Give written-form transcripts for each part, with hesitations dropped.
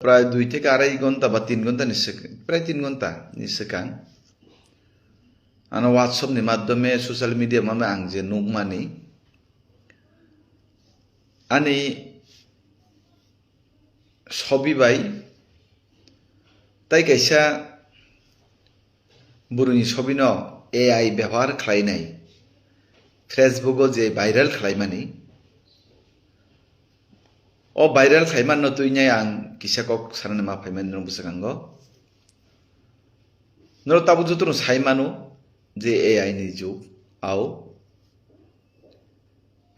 প্রায় 2 থেকে 2.5 ঘন্টা বা 3 ঘন্টা প্রায় 3 ঘন্টা নিশ্চিকাং আনো হোয়াটসঅ্যাপनि মাধ্যমে সোশ্যাল মিডিয়া মামে আং যে নুকমানি আনি সবিবাই তাই কাইসা বুরুনি সবিন এআই ব্যবহার খালাইনাই ফেসবুকও যে ভাইরাল খালাইমানি ও ভাইরাল খাইমান তুইনাই আং কিসাকক সারানে মা ফাইমান নং বুসাগাঙ্গ নর তাবু যতন সাইমানো যে এআই নি যুগ আও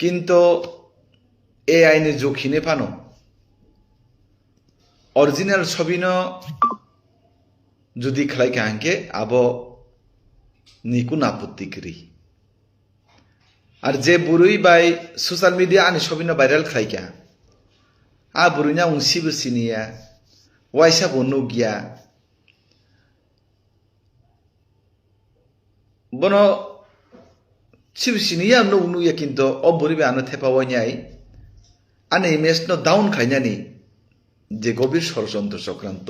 কিন্তু এআই নি যুগ হিনে ফানো অরিজিনাল ছবিন যদি খালাইকে আংকে আবো নিকুন আপত্তি করি আর যে বুড়ুই বাই সোশ্যাল মিডিয়া আনি Sabin viral খালাইকা a burunya unsibu sinia waisa bonugia bono sibu sinia no unuya kinto o buribe ano thepa wanyai ane image no down khainani je gobir ষড়যন্ত্র চক্রান্ত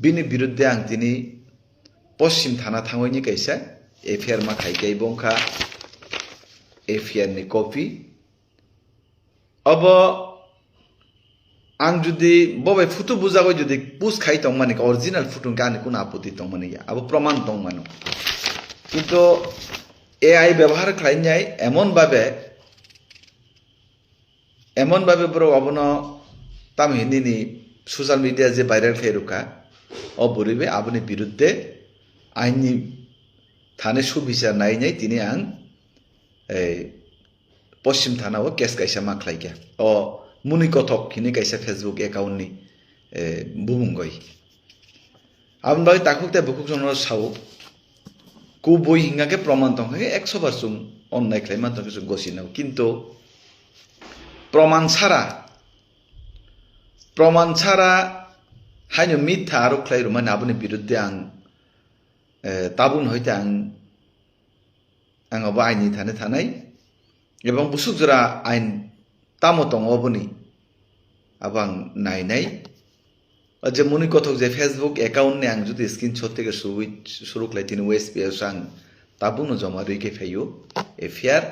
bini biruddhe ang tini পশ্চিম থানা থাঙ্গইনি কাইসা FIR মা খাইকাই বংখা FIR ni copy of आं जुदि बबे फुटु बुझागो जुदि पुस खाइ तंग माने ओरिजिनल फुटु गाने कुन आपत्ति तंग माने या अब प्रमाण तंग मानो किंतु एआई व्यवहार खाइनाय एमन भाबे बरो अबनो तामहिनी सोशल मिडिया जे भाइराल खाइरुका अ बुरिबे आबनि बिरुद्धे आइननि थाने सुबिचार नायनाय तिनि आं पश्चिम थानाव केस काइसा मा खाइगा अ मुनि कथक हिनी काइसा फेसबुक एकाउंट नि बुमुंगय आबन बागै ताकुकते बुकुक जन साव कु बय हिंगाके प्रमाण तंग 100% सुं अननाय खाइमान तंग सुं गसिनाव किंतु प्रमाण छारा हाइनो मिथ्या आरोप खाइरु माने आबनि बिरुद्धे आं ताबुन हयते आं अब आइननि थानाय एबं बुसुकजरा आइन तामो तंग अबनि abang नायनाय जे मुनि कथक जे फेसबुक एकाउंट ने आं जुदि स्क्रीनशट থেকে शुरू खालाय तिनि ওয়েসপিএস आं ताबुनो जमा रैके फायो एफआइआर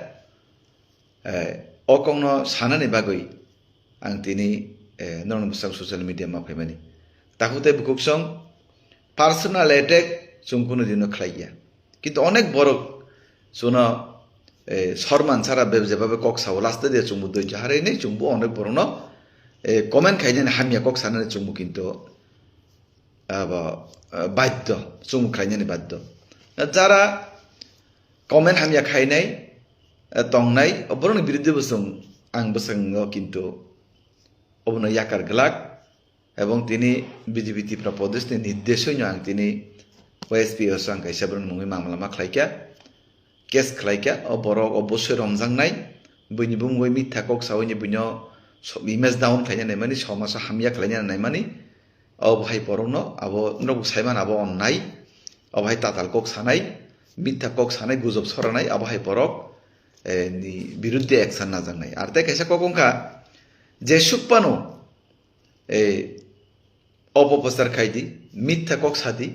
अकंनो सानानि बागै आं तिनि नरन बुसां सोशल मिडिया मा फायमानि ताहुते बुकुकसं पार्सोनाल अटैक जोंकुनो दिनो खालाया किंतु अनेक बड़ जोना सरमान सारा जेबाबे कक साव लास्टे दे चुमु दै जाहारे नै चुमु अनेक बरनो कमेन्ट खाइनानै हामिया कक सानानै चुमु किन्तु बाध्य चुमु खाइनानै बाध्य जारा कमेन्ट हामिया खाइनाय तंनाय बरनि बिरुद्धे बसं आं बसंग किन्तु अबनो याकार गलाक এবং তিনি বিজেপি ত্রিপুরা প্রদেশनि নির্দেশই आं তিনি ওএসপিএস आं কাইসা बरन मुङै मामला मा खालायका केस खालायका बरक अबশ্যই रंजांनाय बयनि बुङै मिथ्या कक सावैनि बुनो इमेज डाउन खालायनाय माने समाजा हामिया खालायनाय माने अब भाई बरनो अब नरक साइमान अब अननाय अब भाई ताताल कक सानाय मिथ्या कक सानाय गुजब सरानाय अब भाई बरक नि बिरुद्धे एक्शन नाजांनाय आर ताय काइसा ककंखा जे सुकपानो अपप्रचार खायदि मिथ्या कक सादि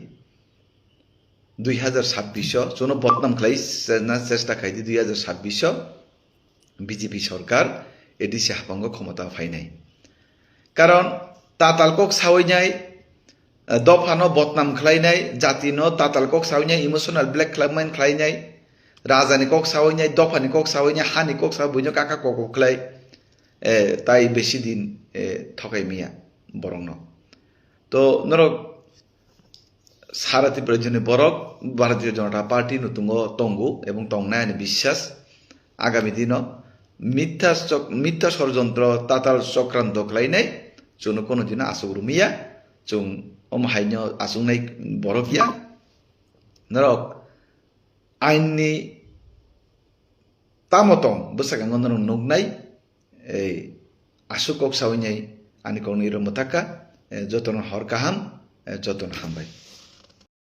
2026 जोनो बदनाम खालाय चेष्टा खायदि 2026 বিজেপি সরকার এডিসি হাফাঙ্গ ক্ষমতা ফাইনাই কারণ তাতাল কক সাওইনাই দফানো বদনাম খালাইনাই জাতিনো তাতাল cock সাওইনাই emotional blackmail খালাইনাই রাজানি cock সাওইনাই দফানি cock সাওইনাই হানি কক সাও বুইনো কাকা কক খালাই তাই বেশি দিন ঠকাই মিয়া বরং তো নরক সারাতি প্রয়োজনে বরক ভারতীয় জনতা পার্টি নতুঙ্গ তঙ্গু এবং তংনায়নি বিশ্বাস আগামী দিন মিথ্যা ষড়যন্ত্র তাতাল চক্রান্ত খালাইনাय जोंनो कोनो दिन आसुग रुमिया जों हाइनो आसुंनाय बरकिया नरक आइननि तामतं बसागांग नरक नुगनाय आसु कक सावैनाय आनि कौनि रमताका जतन हर काहाम जतन हामबाय।